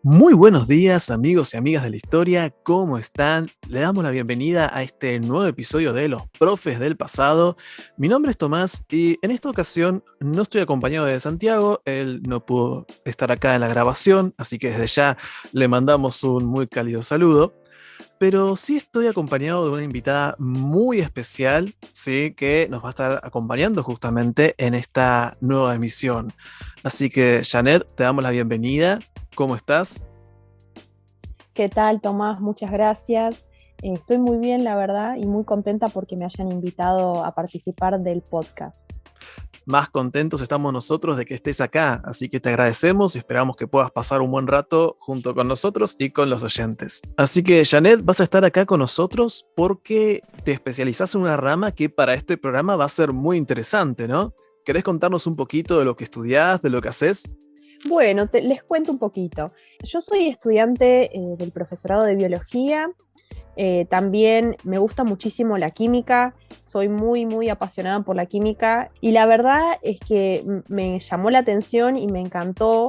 Muy buenos días, amigos y amigas de la historia, ¿cómo están? Le damos la bienvenida a este nuevo episodio de Los Profes del Pasado. Mi nombre es Tomás y en esta ocasión no estoy acompañado de Santiago, él no pudo estar acá en la grabación, así que desde ya le mandamos un muy cálido saludo. Pero sí estoy acompañado de una invitada muy especial, sí, que nos va a estar acompañando justamente en esta nueva emisión. Así que, Janet, te damos la bienvenida. ¿Cómo estás? ¿Qué tal, Tomás? Muchas gracias. Estoy muy bien, la verdad, y muy contenta porque me hayan invitado a participar del podcast. Más contentos estamos nosotros de que estés acá, así que te agradecemos y esperamos que puedas pasar un buen rato junto con nosotros y con los oyentes. Así que, Janet, vas a estar acá con nosotros porque te especializás en una rama que para este programa va a ser muy interesante, ¿no? ¿Querés contarnos un poquito de lo que estudiás, de lo que haces? Bueno, les cuento un poquito. Yo soy estudiante del profesorado de biología. También me gusta muchísimo la química, soy muy apasionada por la química y la verdad es que me llamó la atención y me encantó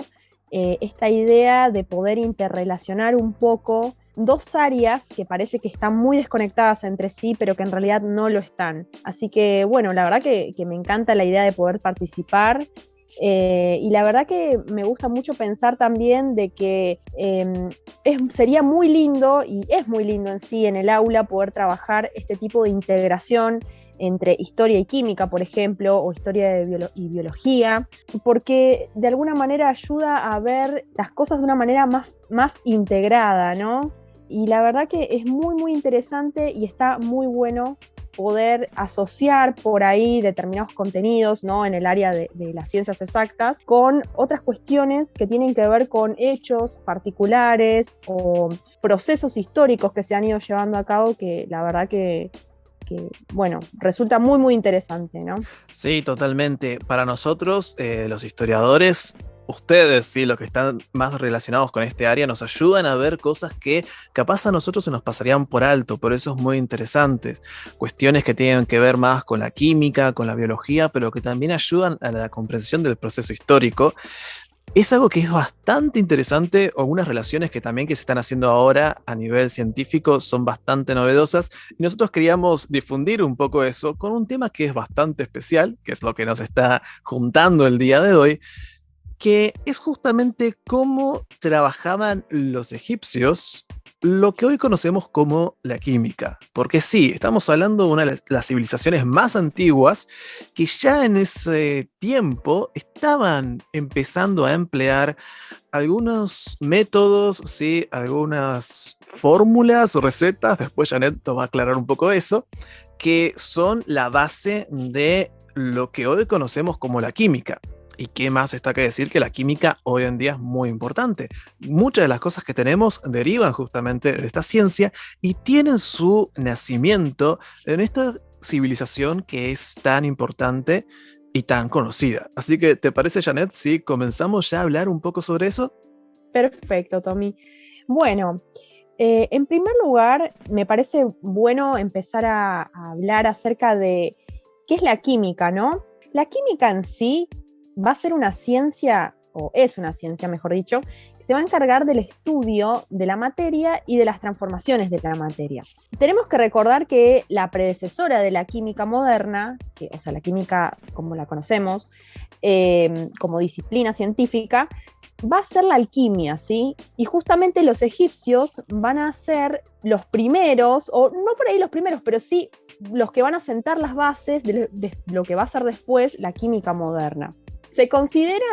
esta idea de poder interrelacionar un poco dos áreas que parece que están muy desconectadas entre sí, pero que en realidad no lo están. Así que bueno, la verdad que me encanta la idea de poder participar. Y la verdad que me gusta mucho pensar también de que sería muy lindo, y es muy lindo en sí en el aula, poder trabajar este tipo de integración entre historia y química, por ejemplo, o historia y biología, porque de alguna manera ayuda a ver las cosas de una manera más integrada, ¿no? Y la verdad que es muy interesante y está muy bueno poder asociar por ahí determinados contenidos, ¿no? En el área de las ciencias exactas con otras cuestiones que tienen que ver con hechos particulares o procesos históricos que se han ido llevando a cabo, que la verdad que bueno, resulta muy interesante, ¿no? Sí, totalmente. Para nosotros, los historiadores, ustedes, sí, los que están más relacionados con este área, nos ayudan a ver cosas que capaz a nosotros se nos pasarían por alto, por eso es muy interesante. Cuestiones que tienen que ver más con la química, con la biología, pero que también ayudan a la comprensión del proceso histórico. Es algo que es bastante interesante, algunas relaciones que también que se están haciendo ahora a nivel científico son bastante novedosas y nosotros queríamos difundir un poco eso con un tema que es bastante especial, que es lo que nos está juntando el día de hoy, que es justamente cómo trabajaban los egipcios lo que hoy conocemos como la química. Porque sí, estamos hablando de una de las civilizaciones más antiguas que ya en ese tiempo estaban empezando a emplear algunos métodos, sí, algunas fórmulas, recetas, después Janet nos va a aclarar un poco eso, que son la base de lo que hoy conocemos como la química. ¿Y qué más está que decir que la química hoy en día es muy importante? Muchas de las cosas que tenemos derivan justamente de esta ciencia y tienen su nacimiento en esta civilización que es tan importante y tan conocida. Así que, ¿te parece, Janet, si comenzamos ya a hablar un poco sobre eso? Perfecto, Tommy. Bueno, en primer lugar, me parece bueno empezar a hablar acerca de qué es la química, ¿no? La química en sí va a ser una ciencia, o es una ciencia, mejor dicho, que se va a encargar del estudio de la materia y de las transformaciones de la materia. Tenemos que recordar que la predecesora de la química moderna, o sea, la química como la conocemos, como disciplina científica, va a ser la alquimia, ¿sí? Y justamente los egipcios van a ser los primeros, o no por ahí los primeros, pero sí los que van a sentar las bases de lo que va a ser después la química moderna. Se considera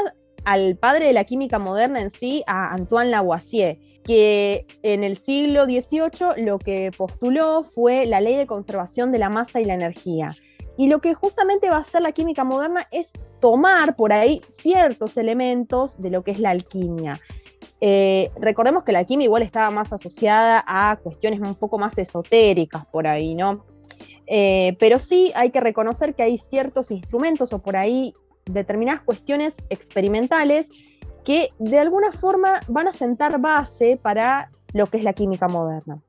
al padre de la química moderna en sí, a Antoine Lavoisier, que en el siglo XVIII lo que postuló fue la ley de conservación de la masa y la energía. Y lo que justamente va a hacer la química moderna es tomar por ahí ciertos elementos de lo que es la alquimia. Recordemos que la alquimia igual estaba más asociada a cuestiones un poco más esotéricas por ahí, ¿no? Pero sí hay que reconocer que hay ciertos instrumentos o por ahí determinadas cuestiones experimentales que de alguna forma van a sentar base para lo que es la química moderna.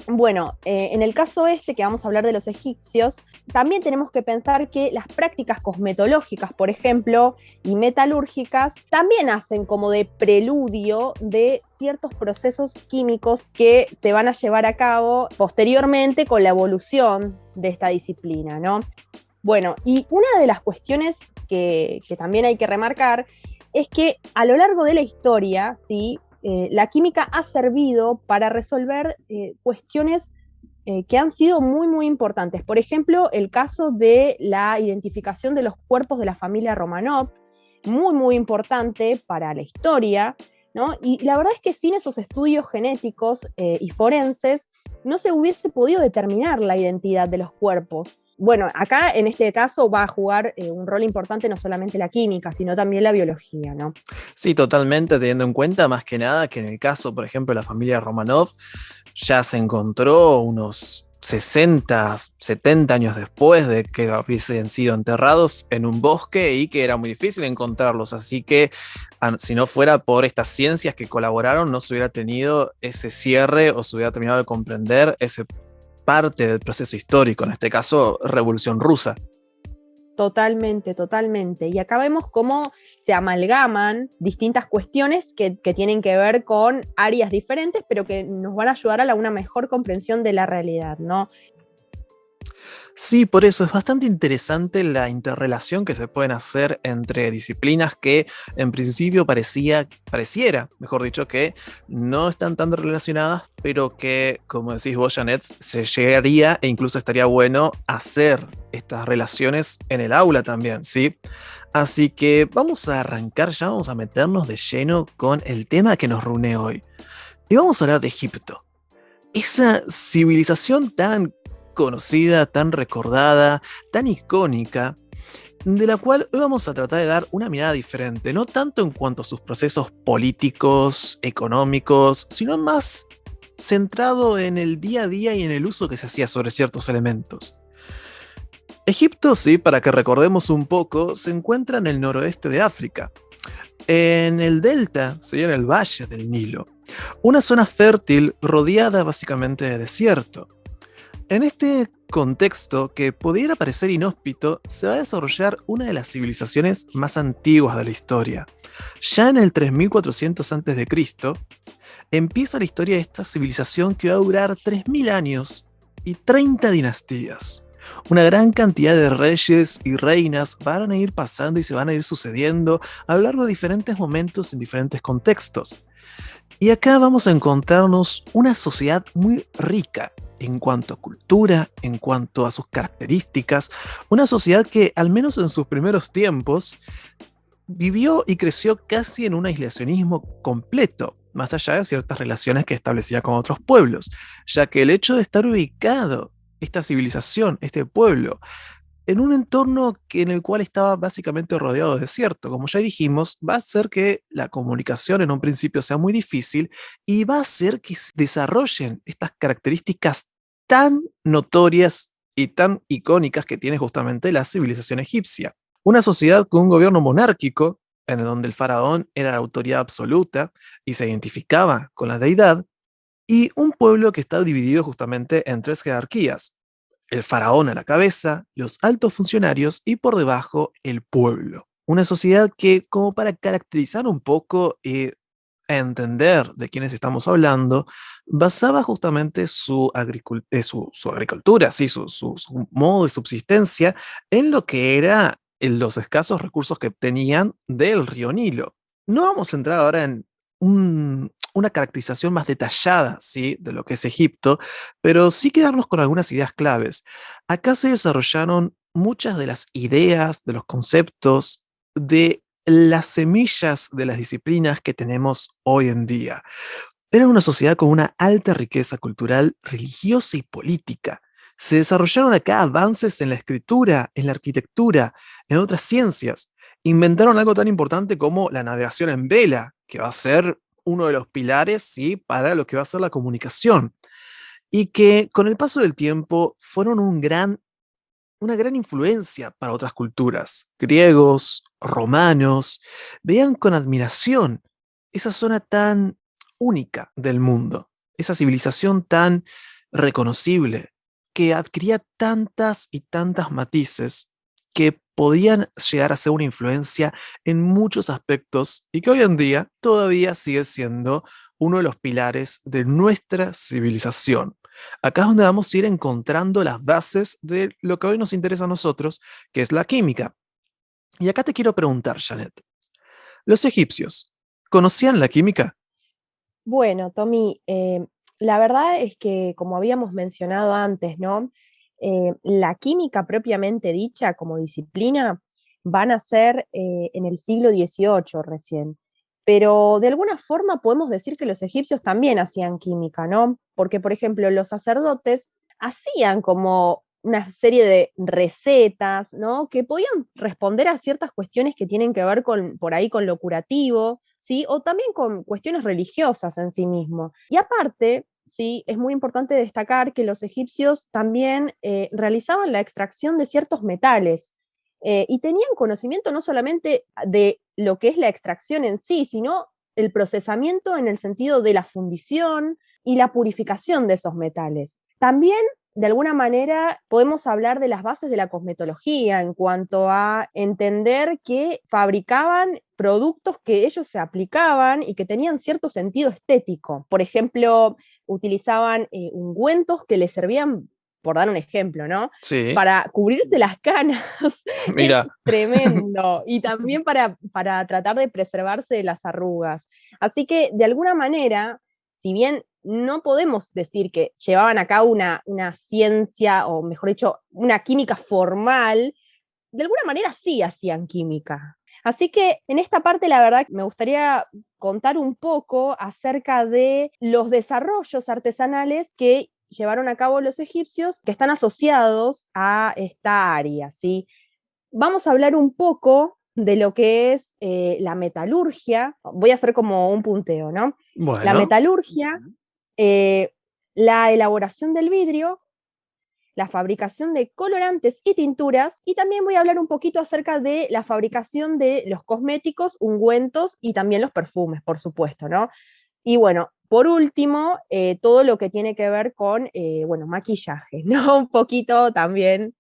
Bueno, en el caso este, que vamos a hablar de los egipcios, también tenemos que pensar que las prácticas cosmetológicas, por ejemplo, y metalúrgicas, también hacen como de preludio de ciertos procesos químicos que se van a llevar a cabo posteriormente con la evolución de esta disciplina, ¿no? Bueno, y una de las cuestiones que también hay que remarcar es que a lo largo de la historia, ¿sí? La química ha servido para resolver cuestiones que han sido muy, muy importantes. Por ejemplo, el caso de la identificación de los cuerpos de la familia Romanov, muy, muy importante para la historia, ¿no? Y la verdad es que sin esos estudios genéticos y forenses no se hubiese podido determinar la identidad de los cuerpos. Bueno, acá en este caso va a jugar un rol importante no solamente la química, sino también la biología, ¿no? Sí, totalmente, teniendo en cuenta más que nada que en el caso, por ejemplo, de la familia Romanov, ya se encontró unos 60, 70 años después de que hubiesen sido enterrados en un bosque y que era muy difícil encontrarlos. Así que si no fuera por estas ciencias que colaboraron, no se hubiera tenido ese cierre o se hubiera terminado de comprender ese parte del proceso histórico, en este caso, Revolución Rusa. Totalmente, totalmente. Y acá vemos cómo se amalgaman distintas cuestiones que tienen que ver con áreas diferentes, pero que nos van a ayudar a una mejor comprensión de la realidad, ¿no? Sí, por eso es bastante interesante la interrelación que se pueden hacer entre disciplinas que en principio pareciera, mejor dicho, que no están tan relacionadas, pero que, como decís vos, Janet, se llegaría e incluso estaría bueno hacer estas relaciones en el aula también, ¿sí? Así que vamos a arrancar ya, vamos a meternos de lleno con el tema que nos reúne hoy. Y vamos a hablar de Egipto, esa civilización tan conocida, tan recordada, tan icónica, de la cual hoy vamos a tratar de dar una mirada diferente, no tanto en cuanto a sus procesos políticos, económicos, sino más centrado en el día a día y en el uso que se hacía sobre ciertos elementos. Egipto, sí, para que recordemos un poco, se encuentra en el noroeste de África, en el delta, ¿sí? En el valle del Nilo, una zona fértil rodeada básicamente de desierto. En este contexto, que pudiera parecer inhóspito, se va a desarrollar una de las civilizaciones más antiguas de la historia. Ya en el 3400 a.C., empieza la historia de esta civilización que va a durar 3000 años y 30 dinastías. Una gran cantidad de reyes y reinas van a ir pasando y se van a ir sucediendo a lo largo de diferentes momentos en diferentes contextos. Y acá vamos a encontrarnos una sociedad muy rica en cuanto a cultura, en cuanto a sus características, una sociedad que, al menos en sus primeros tiempos, vivió y creció casi en un aislacionismo completo, más allá de ciertas relaciones que establecía con otros pueblos, ya que el hecho de estar ubicado, esta civilización, este pueblo, en un entorno en el cual estaba básicamente rodeado de desierto. Como ya dijimos, va a hacer que la comunicación en un principio sea muy difícil y va a hacer que se desarrollen estas características tan notorias y tan icónicas que tiene justamente la civilización egipcia. Una sociedad con un gobierno monárquico, en donde el faraón era la autoridad absoluta y se identificaba con la deidad, y un pueblo que está dividido justamente en tres jerarquías: el faraón a la cabeza, los altos funcionarios y por debajo el pueblo. Una sociedad que, como para caracterizar un poco y entender de quiénes estamos hablando, basaba justamente su agricultura, sí, su modo de subsistencia en lo que era en los escasos recursos que obtenían del río Nilo. No vamos a entrar ahora en una caracterización más detallada, ¿sí? De lo que es Egipto, pero sí quedarnos con algunas ideas claves. Acá se desarrollaron muchas de las ideas, de los conceptos, de las semillas de las disciplinas que tenemos hoy en día. Era una sociedad con una alta riqueza cultural, religiosa y política. Se desarrollaron acá avances en la escritura, en la arquitectura, en otras ciencias. Inventaron algo tan importante como la navegación en vela, que va a ser uno de los pilares, ¿sí? Para lo que va a ser la comunicación. Y que con el paso del tiempo fueron una gran influencia para otras culturas. Griegos, romanos, veían con admiración esa zona tan única del mundo, esa civilización tan reconocible, que adquiría tantas y tantas matices que podían llegar a ser una influencia en muchos aspectos y que hoy en día todavía sigue siendo uno de los pilares de nuestra civilización. Acá es donde vamos a ir encontrando las bases de lo que hoy nos interesa a nosotros, que es la química. Y acá te quiero preguntar, Janet, ¿los egipcios conocían la química? Bueno, Tommy, la verdad es que, como habíamos mencionado antes, ¿no? La química propiamente dicha como disciplina van a ser en el siglo XVIII recién. Pero de alguna forma podemos decir que los egipcios también hacían química, ¿no? Porque, por ejemplo, los sacerdotes hacían como una serie de recetas, ¿no? Que podían responder a ciertas cuestiones que tienen que ver con, por ahí, con lo curativo, ¿sí? O también con cuestiones religiosas en sí mismo. Y aparte, sí, es muy importante destacar que los egipcios también realizaban la extracción de ciertos metales y tenían conocimiento no solamente de lo que es la extracción en sí, sino el procesamiento en el sentido de la fundición y la purificación de esos metales. También de alguna manera podemos hablar de las bases de la cosmetología en cuanto a entender que fabricaban productos que ellos se aplicaban y que tenían cierto sentido estético. Por ejemplo, utilizaban ungüentos que les servían, por dar un ejemplo, ¿no? Sí, Para cubrirse las canas. Es mira, tremendo. Y también para tratar de preservarse de las arrugas. Así que, de alguna manera, si bien no podemos decir que llevaban a cabo una ciencia, o mejor dicho, una química formal, de alguna manera sí hacían química. Así que en esta parte, la verdad, me gustaría contar un poco acerca de los desarrollos artesanales que llevaron a cabo los egipcios que están asociados a esta área, ¿sí? Vamos a hablar un poco de lo que es la metalurgia. Voy a hacer como un punteo, ¿no? La bueno, metalurgia, eh, la elaboración del vidrio, la fabricación de colorantes y tinturas, y también voy a hablar un poquito acerca de la fabricación de los cosméticos, ungüentos y también los perfumes, por supuesto, ¿no? Y bueno, por último, todo lo que tiene que ver con, bueno, maquillaje, ¿no? Un poquito también.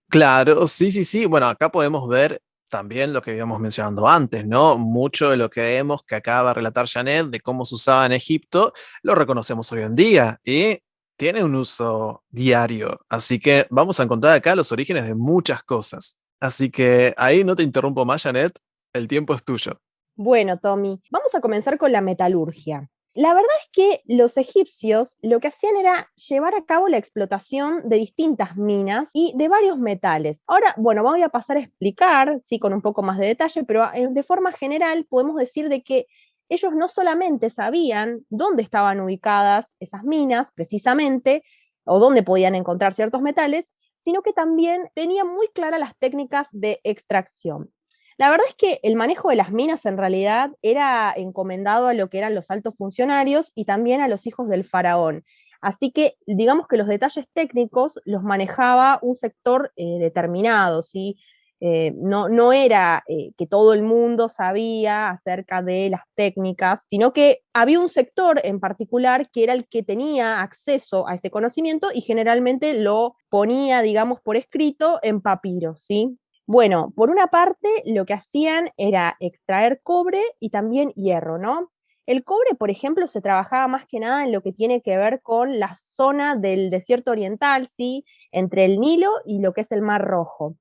claro, sí, sí, sí. Bueno, acá podemos ver también lo que íbamos mencionando antes, ¿no? Mucho de lo que vemos que acaba de relatar Janet de cómo se usaba en Egipto, lo reconocemos hoy en día y tiene un uso diario. Así que vamos a encontrar acá los orígenes de muchas cosas. Así que ahí no te interrumpo más, Janet, el tiempo es tuyo. Bueno, Tommy, vamos a comenzar con la metalurgia. La verdad es que los egipcios lo que hacían era llevar a cabo la explotación de distintas minas y de varios metales. Ahora, bueno, voy a pasar a explicar, sí, con un poco más de detalle, pero de forma general podemos decir de que ellos no solamente sabían dónde estaban ubicadas esas minas, precisamente, o dónde podían encontrar ciertos metales, sino que también tenían muy claras las técnicas de extracción. La verdad es que el manejo de las minas en realidad era encomendado a lo que eran los altos funcionarios y también a los hijos del faraón. Así que digamos que los detalles técnicos los manejaba un sector determinado, ¿sí? No era que todo el mundo sabía acerca de las técnicas, sino que había un sector en particular que era el que tenía acceso a ese conocimiento y generalmente lo ponía, digamos, por escrito en papiro, ¿sí? Bueno, por una parte, lo que hacían era extraer cobre y también hierro, ¿no? El cobre, por ejemplo, se trabajaba más que nada en lo que tiene que ver con la zona del desierto oriental, ¿sí? Entre el Nilo y lo que es el Mar Rojo.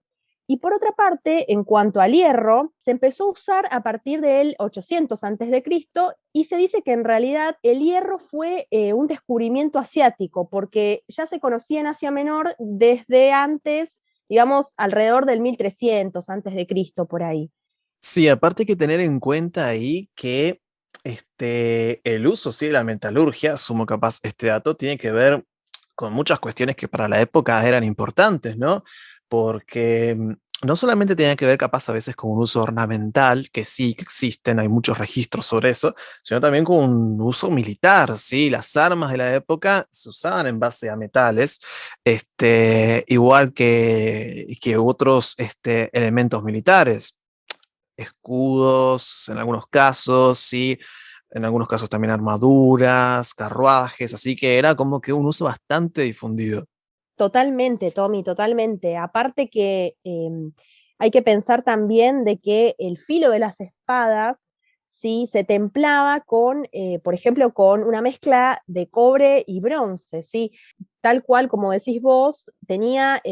Y por otra parte, en cuanto al hierro, se empezó a usar a partir del 800 antes de Cristo y se dice que en realidad el hierro fue un descubrimiento asiático porque ya se conocía en Asia Menor desde antes, digamos, alrededor del 1300 antes de Cristo, por ahí. Sí, aparte hay que tener en cuenta ahí que el uso sí, de la metalurgia, sumo capaz este dato, tiene que ver con muchas cuestiones que para la época eran importantes, ¿no? Porque no solamente tenía que ver capaz a veces con un uso ornamental, que sí que existen, hay muchos registros sobre eso, sino también con un uso militar, ¿sí? Las armas de la época se usaban en base a metales, igual que otros elementos militares escudos en algunos casos, ¿sí? en algunos casos también armaduras, carruajes, así que era como que un uso bastante difundido. Totalmente, Tommy, totalmente. Aparte que hay que pensar también de que el filo de las espadas, sí, se templaba con, por ejemplo, con una mezcla de cobre y bronce, sí, tal cual como decís vos, tenía,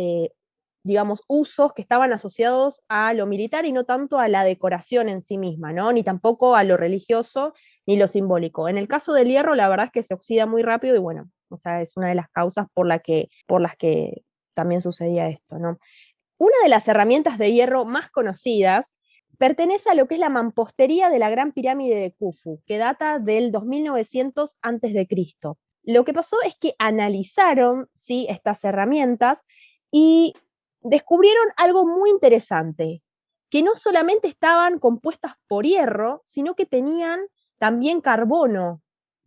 digamos, usos que estaban asociados a lo militar y no tanto a la decoración en sí misma, ¿no? Ni tampoco a lo religioso ni lo simbólico. En el caso del hierro, la verdad es que se oxida muy rápido y bueno, o sea, es una de las causas por las que también sucedía esto, ¿no? Una de las herramientas de hierro más conocidas pertenece a lo que es la mampostería de la Gran Pirámide de Khufu, que data del 2900 a.C. Lo que pasó es que analizaron, ¿sí?, estas herramientas y descubrieron algo muy interesante, que no solamente estaban compuestas por hierro, sino que tenían también carbono.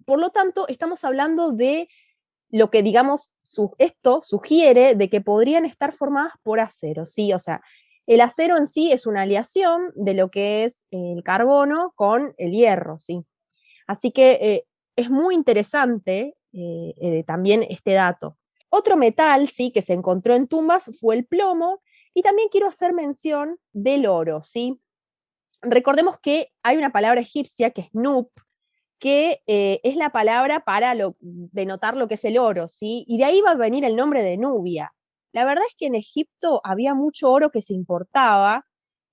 Por lo tanto, estamos hablando de lo que, digamos, esto sugiere de que podrían estar formadas por acero, ¿sí? O sea, el acero en sí es una aleación de lo que es el carbono con el hierro, ¿sí? Así que es muy interesante también este dato. Otro metal, sí, que se encontró en tumbas fue el plomo, y también quiero hacer mención del oro, ¿sí? Recordemos que hay una palabra egipcia que es nup, que es la palabra para denotar lo que es el oro, ¿sí? Y de ahí va a venir el nombre de Nubia. La verdad es que en Egipto había mucho oro que se importaba,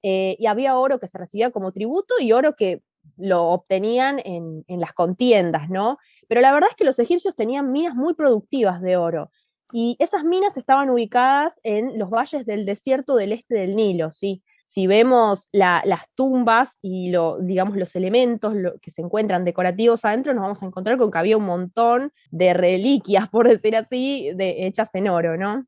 y había oro que se recibía como tributo y oro que lo obtenían en las contiendas, ¿no? Pero la verdad es que los egipcios tenían minas muy productivas de oro, y esas minas estaban ubicadas en los valles del desierto del este del Nilo, ¿sí? Si vemos las tumbas y digamos, los elementos que se encuentran decorativos adentro, nos vamos a encontrar con que había un montón de reliquias, por decir así, hechas en oro, ¿no?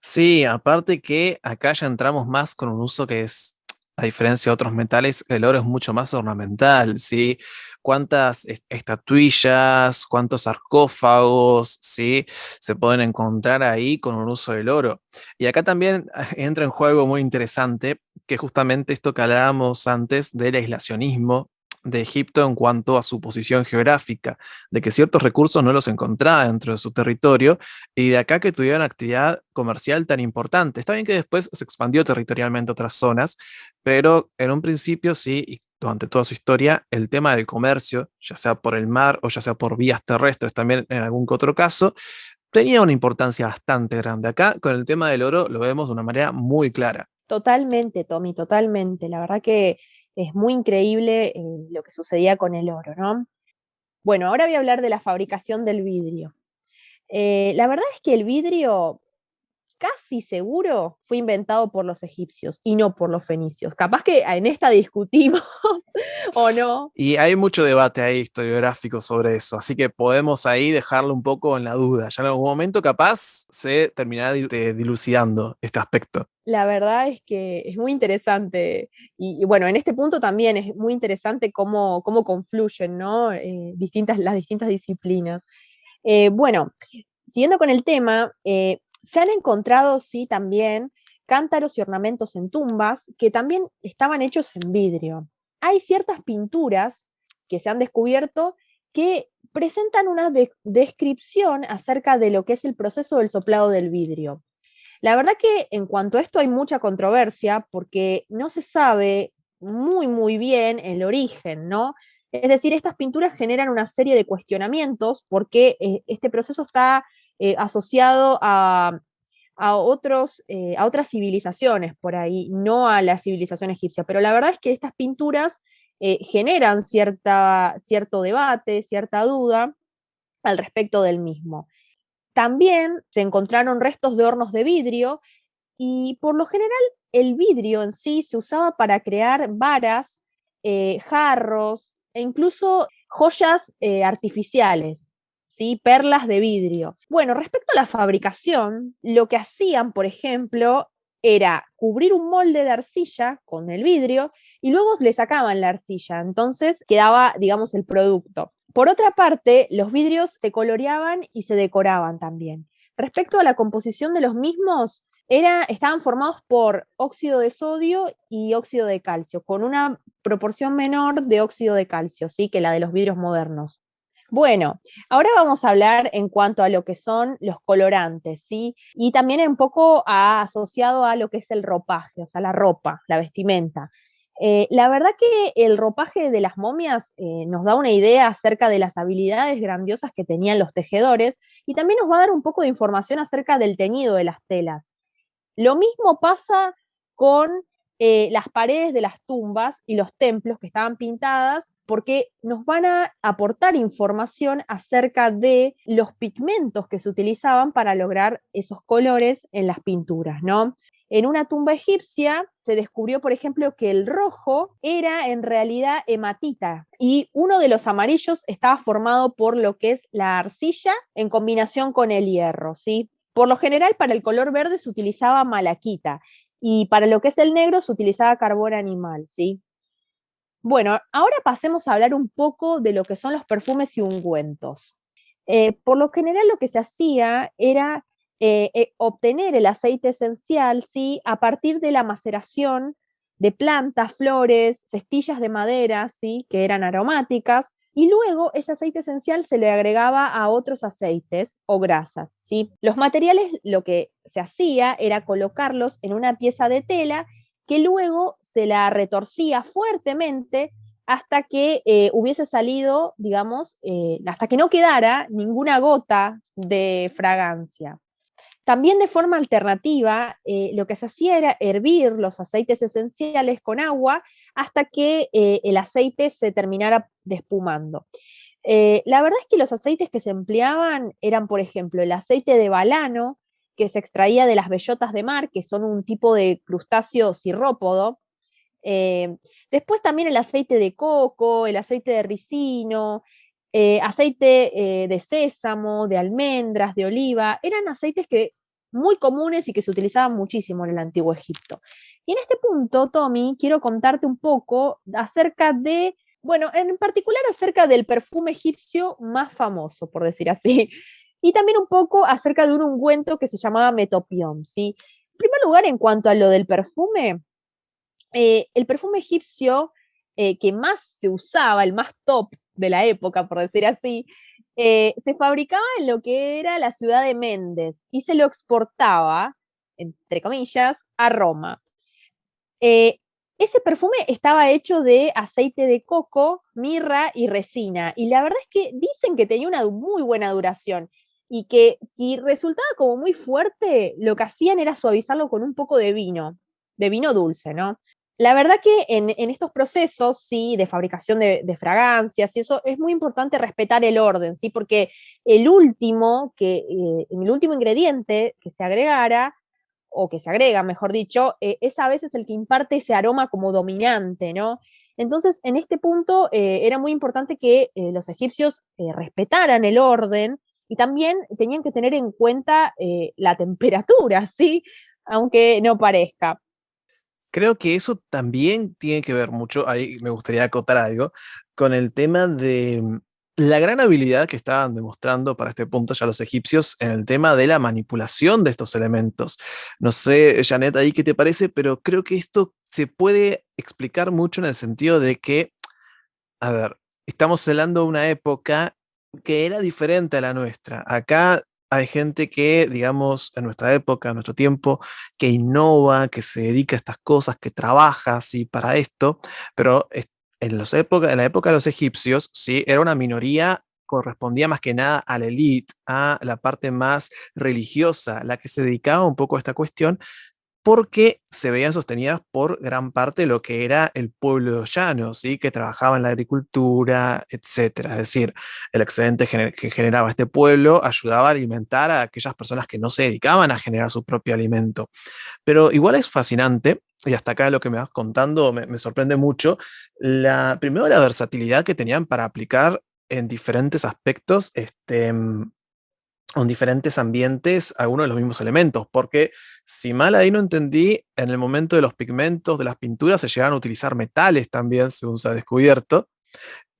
Sí, aparte que acá ya entramos más con un uso que es, a diferencia de otros metales, el oro es mucho más ornamental, ¿sí? Cuántas estatuillas, cuántos sarcófagos, ¿sí? Se pueden encontrar ahí con un uso del oro. Y acá también entra en juego muy interesante, que justamente esto que hablábamos antes del aislacionismo de Egipto en cuanto a su posición geográfica, de que ciertos recursos no los encontraba dentro de su territorio y de acá que tuvieron actividad comercial tan importante. Está bien que después se expandió territorialmente a otras zonas, pero en un principio sí, y durante toda su historia, el tema del comercio, ya sea por el mar o ya sea por vías terrestres también en algún que otro caso, tenía una importancia bastante grande. Acá con el tema del oro lo vemos de una manera muy clara. Totalmente, Tommy, totalmente. La verdad que es muy increíble lo que sucedía con el oro, ¿no? Bueno, ahora voy a hablar de la fabricación del vidrio. La verdad es que el vidrio casi seguro fue inventado por los egipcios y no por los fenicios. Capaz que en esta discutimos o no. Y hay mucho debate ahí historiográfico sobre eso, así que podemos ahí dejarlo un poco en la duda. Ya en algún momento capaz se terminará dilucidando este aspecto. La verdad es que es muy interesante y bueno, en este punto también es muy interesante cómo confluyen, ¿no? Las distintas disciplinas. Bueno, siguiendo con el tema, se han encontrado, sí, también cántaros y ornamentos en tumbas que también estaban hechos en vidrio. Hay ciertas pinturas que se han descubierto que presentan una descripción acerca de lo que es el proceso del soplado del vidrio. La verdad que en cuanto a esto hay mucha controversia porque no se sabe muy bien el origen, ¿no? Es decir, estas pinturas generan una serie de cuestionamientos porque este proceso está asociado a otras civilizaciones por ahí, no a la civilización egipcia. Pero la verdad es que estas pinturas generan cierto debate, cierta duda al respecto del mismo. También se encontraron restos de hornos de vidrio y por lo general el vidrio en sí se usaba para crear varas, jarros e incluso joyas artificiales, ¿sí? Perlas de vidrio. Bueno, respecto a la fabricación, lo que hacían, por ejemplo, era cubrir un molde de arcilla con el vidrio y luego le sacaban la arcilla, entonces quedaba, digamos, el producto. Por otra parte, los vidrios se coloreaban y se decoraban también. Respecto a la composición de los mismos, estaban formados por óxido de sodio y óxido de calcio, con una proporción menor de óxido de calcio, ¿sí? Que la de los vidrios modernos. Bueno, ahora vamos a hablar en cuanto a lo que son los colorantes, ¿sí? Y también un poco asociado a lo que es el ropaje, o sea, la ropa, la vestimenta. La verdad que el ropaje de las momias nos da una idea acerca de las habilidades grandiosas que tenían los tejedores y también nos va a dar un poco de información acerca del teñido de las telas. Lo mismo pasa con las paredes de las tumbas y los templos que estaban pintadas, porque nos van a aportar información acerca de los pigmentos que se utilizaban para lograr esos colores en las pinturas, ¿no? En una tumba egipcia se descubrió, por ejemplo, que el rojo era en realidad hematita y uno de los amarillos estaba formado por lo que es la arcilla en combinación con el hierro, ¿sí? Por lo general, para el color verde se utilizaba malaquita y para lo que es el negro se utilizaba carbón animal, ¿sí? Bueno, ahora pasemos a hablar un poco de lo que son los perfumes y ungüentos. Por lo general lo que se hacía era obtener el aceite esencial, ¿sí? A partir de la maceración de plantas, flores, cestillas de madera, ¿sí? Que eran aromáticas, y luego ese aceite esencial se le agregaba a otros aceites o grasas, ¿sí? Los materiales, lo que se hacía era colocarlos en una pieza de tela que luego se la retorcía fuertemente hasta que hubiese salido, digamos, hasta que no quedara ninguna gota de fragancia. También de forma alternativa, lo que se hacía era hervir los aceites esenciales con agua hasta que el aceite se terminara despumando. La verdad es que los aceites que se empleaban eran, por ejemplo, el aceite de balano, que se extraía de las bellotas de mar, que son un tipo de crustáceo cirrópodo. Eh, Después también el aceite de coco, el aceite de ricino, aceite de sésamo, de almendras, de oliva, eran aceites que muy comunes y que se utilizaban muchísimo en el antiguo Egipto. Y en este punto, Tommy, quiero contarte un poco acerca de, bueno, en particular acerca del perfume egipcio más famoso, por decir así, y también un poco acerca de un ungüento que se llamaba metopión, ¿sí? En primer lugar, en cuanto a lo del perfume, el perfume egipcio que más se usaba, el más top de la época, por decir así, se fabricaba en lo que era la ciudad de Méndez y se lo exportaba, entre comillas, a Roma. Eh, Ese perfume estaba hecho de aceite de coco, mirra y resina, y la verdad es que dicen que tenía una muy buena duración y que si resultaba como muy fuerte, lo que hacían era suavizarlo con un poco de vino dulce, ¿no? La verdad que en estos procesos, sí, de fabricación de fragancias y eso, es muy importante respetar el orden, ¿sí? Porque el último ingrediente que se agregara, o que se agrega, mejor dicho, es a veces el que imparte ese aroma como dominante, ¿no? Entonces, en este punto era muy importante que los egipcios respetaran el orden y también tenían que tener en cuenta la temperatura, ¿sí? Aunque no parezca. Creo que eso también tiene que ver mucho, ahí me gustaría acotar algo, con el tema de la gran habilidad que estaban demostrando para este punto ya los egipcios en el tema de la manipulación de estos elementos. No sé, Janet, ahí qué te parece, pero creo que esto se puede explicar mucho en el sentido de que, a ver, estamos hablando de una época que era diferente a la nuestra. Acá hay gente que, digamos, en nuestra época, en nuestro tiempo, que innova, que se dedica a estas cosas, que trabaja así para esto, pero en la época de los egipcios, sí, era una minoría, correspondía más que nada a la élite, a la parte más religiosa, la que se dedicaba un poco a esta cuestión, porque se veían sostenidas por gran parte de lo que era el pueblo llano, ¿sí? Que trabajaba en la agricultura, etcétera. Es decir, el excedente que generaba este pueblo ayudaba a alimentar a aquellas personas que no se dedicaban a generar su propio alimento. Pero igual es fascinante, y hasta acá lo que me vas contando me sorprende mucho, primero la versatilidad que tenían para aplicar en diferentes aspectos, o en diferentes ambientes algunos de los mismos elementos, porque si mal ahí no entendí, en el momento de los pigmentos, de las pinturas, se llegaban a utilizar metales también, según se ha descubierto.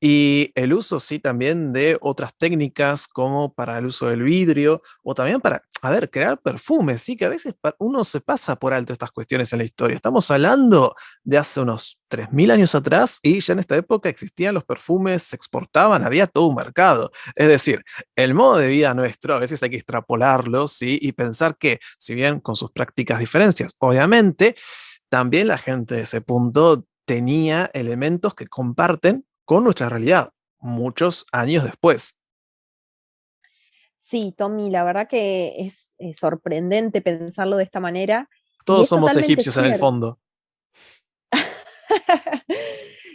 Y el uso, sí, también de otras técnicas como para el uso del vidrio o también para, a ver, crear perfumes, sí, que a veces uno se pasa por alto estas cuestiones en la historia. Estamos hablando de hace unos 3.000 años atrás y ya en esta época existían los perfumes, se exportaban, había todo un mercado. Es decir, el modo de vida nuestro a veces hay que extrapolarlo, sí, y pensar que, si bien con sus prácticas diferencias, obviamente, también la gente de ese punto tenía elementos que comparten con nuestra realidad muchos años después. Sí, Tommy, la verdad que es sorprendente pensarlo de esta manera y Todos es somos totalmente egipcios en el cierto. fondo.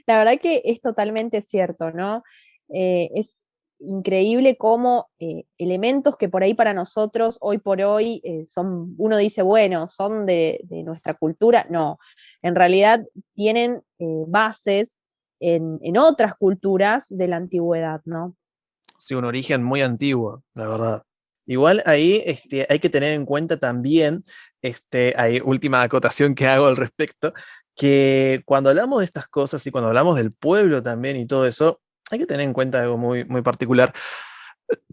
La verdad que es totalmente cierto, ¿no? Es increíble cómo elementos que por ahí para nosotros, hoy por hoy, son, uno dice, bueno, son de nuestra cultura. No, en realidad tienen bases en otras culturas de la antigüedad, ¿no? Sí, un origen muy antiguo, la verdad. Igual ahí hay que tener en cuenta también, hay última acotación que hago al respecto, que cuando hablamos de estas cosas y cuando hablamos del pueblo también y todo eso, hay que tener en cuenta algo muy, muy particular.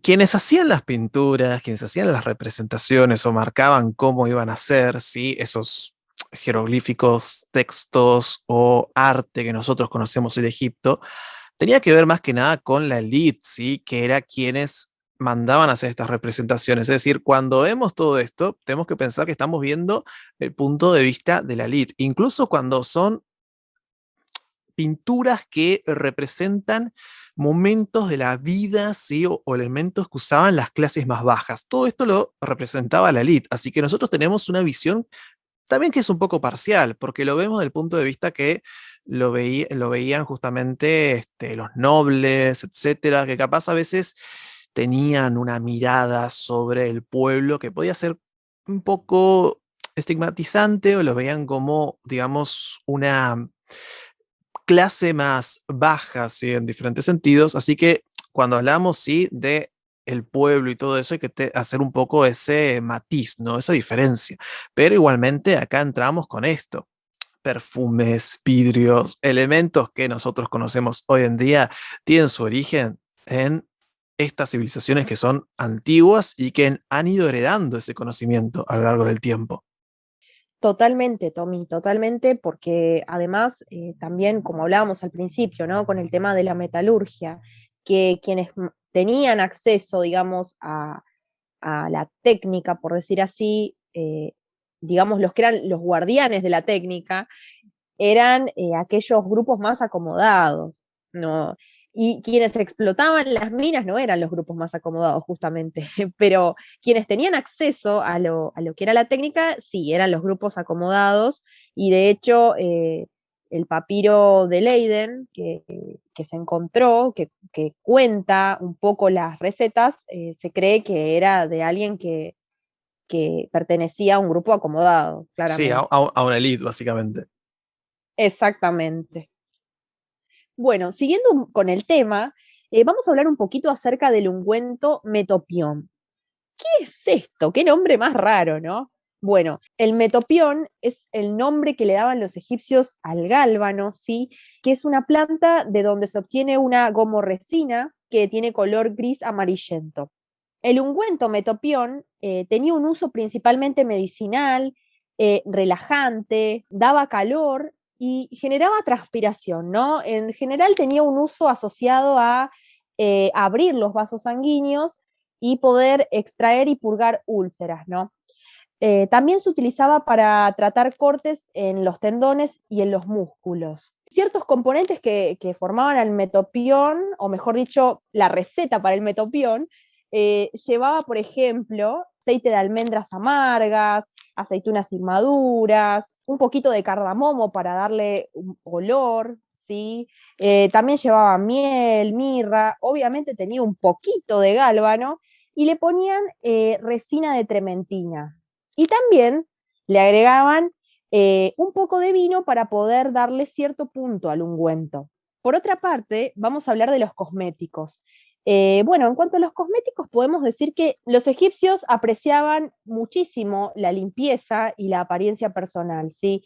Quienes hacían las pinturas, quienes hacían las representaciones o marcaban cómo iban a ser, ¿sí? Esos jeroglíficos, textos o arte que nosotros conocemos hoy de Egipto, tenía que ver más que nada con la elite, ¿sí? Que era quienes mandaban a hacer estas representaciones. Es decir, cuando vemos todo esto, tenemos que pensar que estamos viendo el punto de vista de la elite, incluso cuando son pinturas que representan momentos de la vida, ¿sí? O elementos que usaban las clases más bajas. Todo esto lo representaba la elite, así que nosotros tenemos una visión también que es un poco parcial, porque lo vemos del punto de vista que lo veían justamente los nobles, etcétera, que capaz a veces tenían una mirada sobre el pueblo que podía ser un poco estigmatizante o lo veían como, digamos, una clase más baja, ¿sí? En diferentes sentidos. Así que cuando hablamos, sí, de el pueblo y todo eso, hay que hacer un poco ese matiz, ¿no? Esa diferencia. Pero igualmente acá entramos con esto. Perfumes, vidrios, elementos que nosotros conocemos hoy en día, tienen su origen en estas civilizaciones que son antiguas y que han ido heredando ese conocimiento a lo largo del tiempo. Totalmente, Tommy, totalmente, porque además también, como hablábamos al principio, ¿no? Con el tema de la metalurgia, que quienes tenían acceso, digamos, a la técnica, por decir así, digamos, los que eran los guardianes de la técnica, eran aquellos grupos más acomodados, ¿no? Y quienes explotaban las minas no eran los grupos más acomodados, justamente, pero quienes tenían acceso a lo que era la técnica, sí, eran los grupos acomodados, y de hecho, el papiro de Leiden que se encontró, que cuenta un poco las recetas, se cree que era de alguien que pertenecía a un grupo acomodado, Sí, claramente. a una elite, básicamente. Exactamente. Bueno, siguiendo con el tema, vamos a hablar un poquito acerca del ungüento metopión. ¿Qué es esto? Qué nombre más raro, ¿no? Bueno, el metopión es el nombre que le daban los egipcios al gálbano, ¿sí? Que es una planta de donde se obtiene una gomorresina que tiene color gris amarillento. El ungüento metopión tenía un uso principalmente medicinal, relajante, daba calor y generaba transpiración, ¿no? En general tenía un uso asociado a abrir los vasos sanguíneos y poder extraer y purgar úlceras, ¿no? También se utilizaba para tratar cortes en los tendones y en los músculos. Ciertos componentes que formaban el metopión, o mejor dicho, la receta para el metopión, llevaba, por ejemplo, aceite de almendras amargas, aceitunas inmaduras, un poquito de cardamomo para darle un olor, ¿sí? También llevaba miel, mirra, obviamente tenía un poquito de gálbano, y le ponían resina de trementina. Y también le agregaban un poco de vino para poder darle cierto punto al ungüento. Por otra parte, vamos a hablar de los cosméticos. Bueno, en cuanto a los cosméticos, podemos decir que los egipcios apreciaban muchísimo la limpieza y la apariencia personal, ¿sí?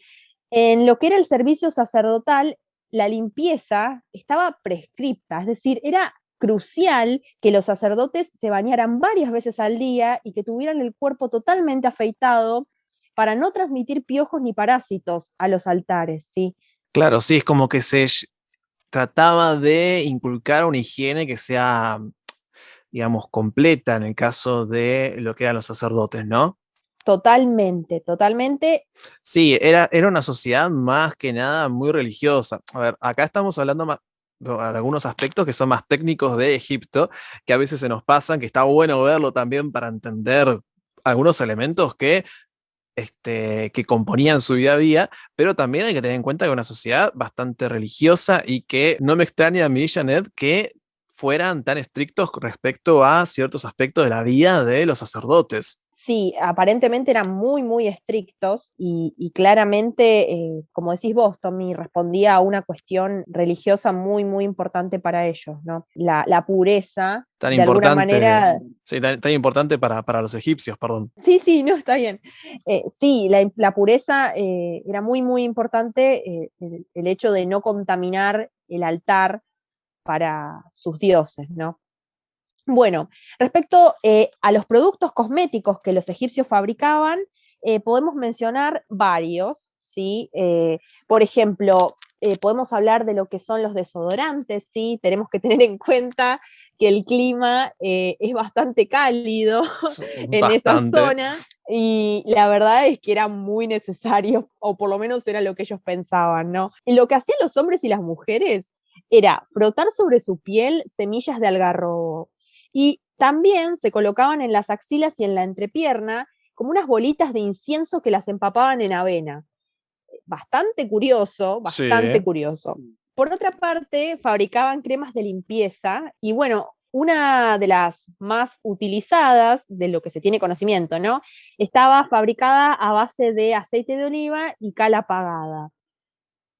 En lo que era el servicio sacerdotal, la limpieza estaba prescripta, es decir, era crucial que los sacerdotes se bañaran varias veces al día y que tuvieran el cuerpo totalmente afeitado para no transmitir piojos ni parásitos a los altares, ¿sí? Claro, sí, es como que trataba de inculcar una higiene que sea, digamos, completa en el caso de lo que eran los sacerdotes, ¿no? Totalmente, totalmente. Sí, era una sociedad más que nada muy religiosa. A ver, acá estamos hablando más de algunos aspectos que son más técnicos de Egipto, que a veces se nos pasan, que está bueno verlo también para entender algunos elementos que componían su día a día, pero también hay que tener en cuenta que es una sociedad bastante religiosa y que no me extraña a mí, Janet, que fueran tan estrictos respecto a ciertos aspectos de la vida de los sacerdotes. Sí, aparentemente eran muy, muy estrictos y claramente, como decís vos, Tommy, respondía a una cuestión religiosa muy, muy importante para ellos, ¿no? La pureza, Tan de alguna importante, manera, sí, tan importante para los egipcios, perdón. sí, sí, no, está bien. Sí, la pureza era muy, muy importante, el hecho de no contaminar el altar para sus dioses, ¿no? Bueno, respecto a los productos cosméticos que los egipcios fabricaban, podemos mencionar varios, ¿sí? Por ejemplo, podemos hablar de lo que son los desodorantes, ¿sí? Tenemos que tener en cuenta que el clima es bastante cálido en esa Bastante. zona y la verdad es que era muy necesario, o por lo menos era lo que ellos pensaban, ¿no? Y lo que hacían los hombres y las mujeres era frotar sobre su piel semillas de algarrobo, y también se colocaban en las axilas y en la entrepierna como unas bolitas de incienso que las empapaban en avena. Bastante curioso, bastante Sí. curioso. Por otra parte, fabricaban cremas de limpieza y bueno, una de las más utilizadas, de lo que se tiene conocimiento, ¿no? Estaba fabricada a base de aceite de oliva y cal apagada.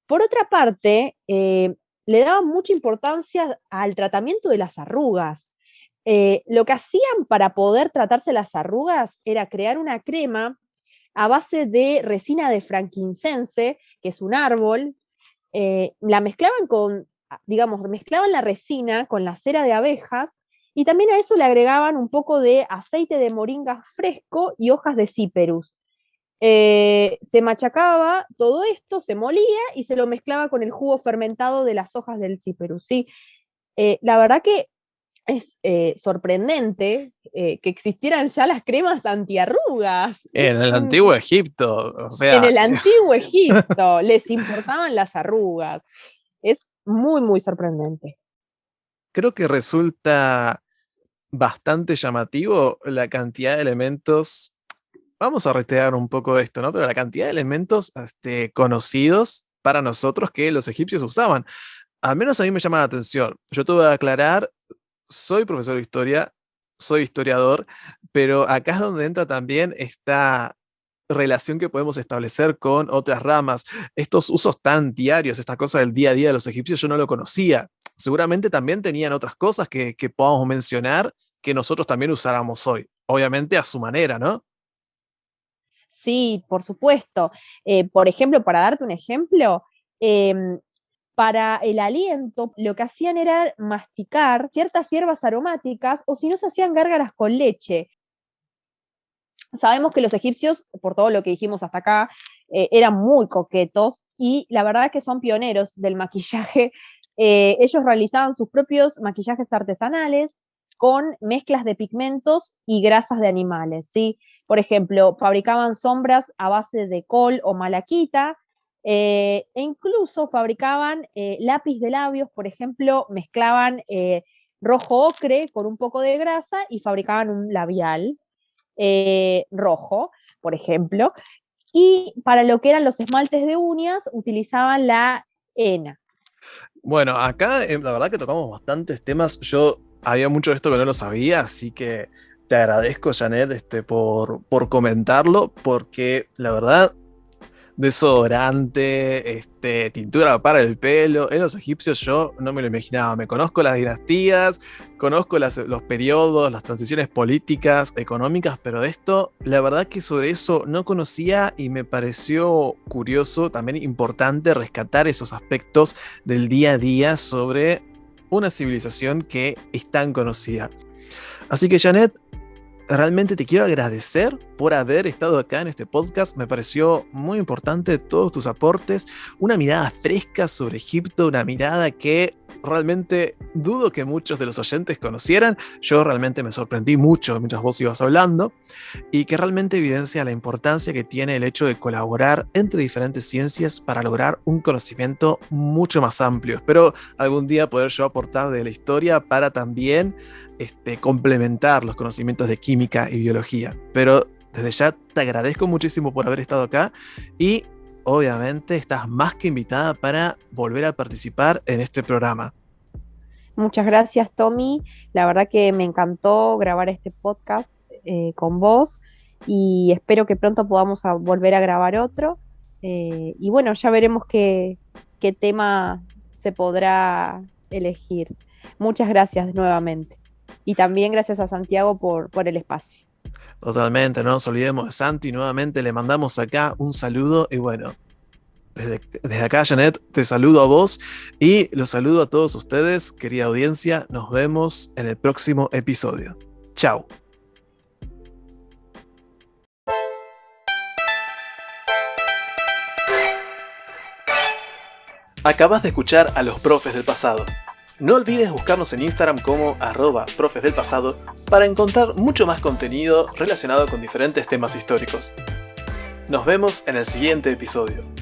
Por otra parte, le daban mucha importancia al tratamiento de las arrugas. Lo que hacían para poder tratarse las arrugas era crear una crema a base de resina de frankincense, que es un árbol, la mezclaban con, digamos, mezclaban la resina con la cera de abejas y también a eso le agregaban un poco de aceite de moringa fresco y hojas de cíperus. Se machacaba todo esto, se molía y se lo mezclaba con el jugo fermentado de las hojas del cíperus, ¿sí? La verdad que es sorprendente que existieran ya las cremas antiarrugas. En el antiguo Egipto, o En sea, el antiguo Egipto les importaban las arrugas. Es muy, muy sorprendente. creo que resulta bastante llamativo la cantidad de elementos. Vamos a retirar un poco esto, ¿no? Pero la cantidad de elementos conocidos para nosotros que los egipcios usaban. Al menos a mí me llama la atención. Yo te voy a aclarar, soy profesor de historia, soy historiador, pero acá es donde entra también esta relación que podemos establecer con otras ramas. Estos usos tan diarios, esta cosa del día a día de los egipcios, yo no lo conocía. Seguramente también tenían otras cosas que podamos mencionar que nosotros también usáramos hoy. Obviamente a su manera, ¿no? Sí, por supuesto. Por ejemplo, para darte un ejemplo, em, para el aliento, lo que hacían era masticar ciertas hierbas aromáticas o si no se hacían gárgaras con leche. Sabemos que los egipcios, por todo lo que dijimos hasta acá, eran muy coquetos y la verdad es que son pioneros del maquillaje. Ellos realizaban sus propios maquillajes artesanales con mezclas de pigmentos y grasas de animales, ¿sí? Por ejemplo, fabricaban sombras a base de col o malaquita, e incluso fabricaban lápiz de labios, por ejemplo, mezclaban rojo ocre con un poco de grasa y fabricaban un labial rojo, por ejemplo, y para lo que eran los esmaltes de uñas utilizaban la henna. Bueno, acá la verdad que tocamos bastantes temas. Yo había mucho de esto que no lo sabía, así que te agradezco, Janet, por comentarlo, porque la verdad desodorante, tintura para el pelo. En los egipcios yo no me lo imaginaba. Me conozco las dinastías, conozco los periodos, las transiciones políticas, económicas, pero de esto, la verdad que sobre eso no conocía y me pareció curioso, también importante rescatar esos aspectos del día a día sobre una civilización que es tan conocida. Así que Janet, realmente te quiero agradecer por haber estado acá en este podcast. Me pareció muy importante todos tus aportes, una mirada fresca sobre Egipto, una mirada que realmente dudo que muchos de los oyentes conocieran. Yo realmente me sorprendí mucho mientras vos ibas hablando y que realmente evidencia la importancia que tiene el hecho de colaborar entre diferentes ciencias para lograr un conocimiento mucho más amplio. Espero algún día poder yo aportar de la historia para también complementar los conocimientos de química y biología. Pero desde ya te agradezco muchísimo por haber estado acá y obviamente estás más que invitada para volver a participar en este programa. Muchas gracias, Tommy. La verdad que me encantó grabar este podcast con vos y espero que pronto podamos volver a grabar otro. Y bueno, ya veremos qué tema se podrá elegir. Muchas gracias nuevamente. Y también gracias a Santiago por el espacio. Totalmente, no nos olvidemos de Santi. Nuevamente le mandamos acá un saludo y bueno, desde acá, Janet, te saludo a vos y los saludo a todos ustedes, querida audiencia. Nos vemos en el próximo episodio. Chao. Acabas de escuchar a los profes del pasado. No olvides buscarnos en Instagram como @profesdelpasado para encontrar mucho más contenido relacionado con diferentes temas históricos. Nos vemos en el siguiente episodio.